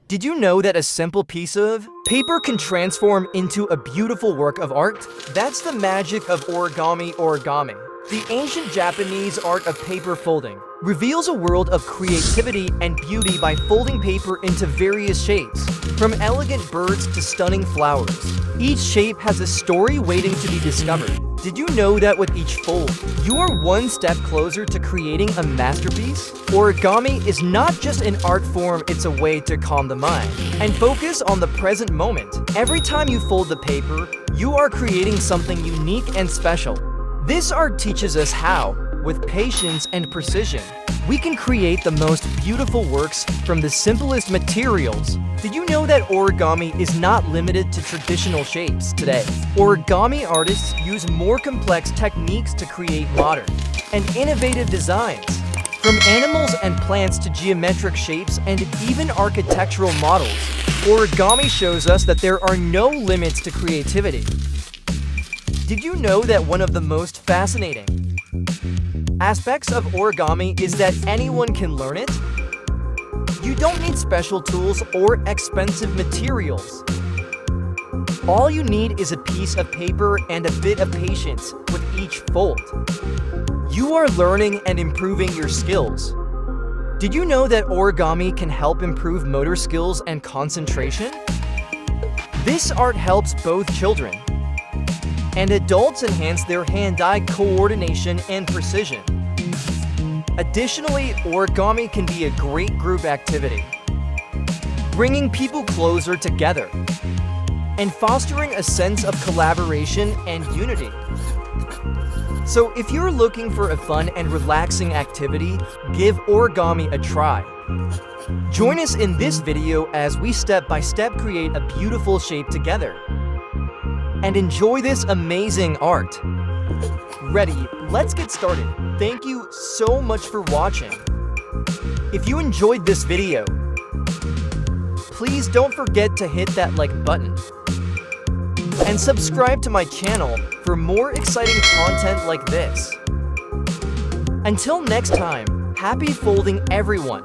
Did you know that a simple piece of paper can transform into a beautiful work of art? That's the magic of origami. The ancient Japanese art of paper folding reveals a world of creativity and beauty by folding paper into various shapes, from elegant birds to stunning flowers. Each shape has a story waiting to be discovered. Did you know that with each fold, you are one step closer to creating a masterpiece? Origami is not just an art form, it's a way to calm the mind and focus on the present moment. Every time you fold the paper, you are creating something unique and special. This art teaches us how, with patience and precision, we can create the most beautiful works from the simplest materials. Did you know that origami is not limited to traditional shapes today? Origami artists use more complex techniques to create modern and innovative designs. From animals and plants to geometric shapes and even architectural models, origami shows us that there are no limits to creativity. Did you know that one of the most fascinating aspects of origami is that anyone can learn it? You don't need special tools or expensive materials. All you need is a piece of paper and a bit of patience with each fold. You are learning and improving your skills. Did you know that origami can help improve motor skills and concentration? This art helps both children and adults enhance their hand-eye coordination and precision. Additionally, origami can be a great group activity, bringing people closer together and fostering a sense of collaboration and unity. So if you're looking for a fun and relaxing activity, give origami a try. Join us in this video as we step-by-step create a beautiful shape together and enjoy this amazing art. Ready? Let's get started. Thank you so much for watching. If you enjoyed this video, please don't forget to hit that like button and subscribe to my channel for more exciting content like this. Until next time, happy folding everyone!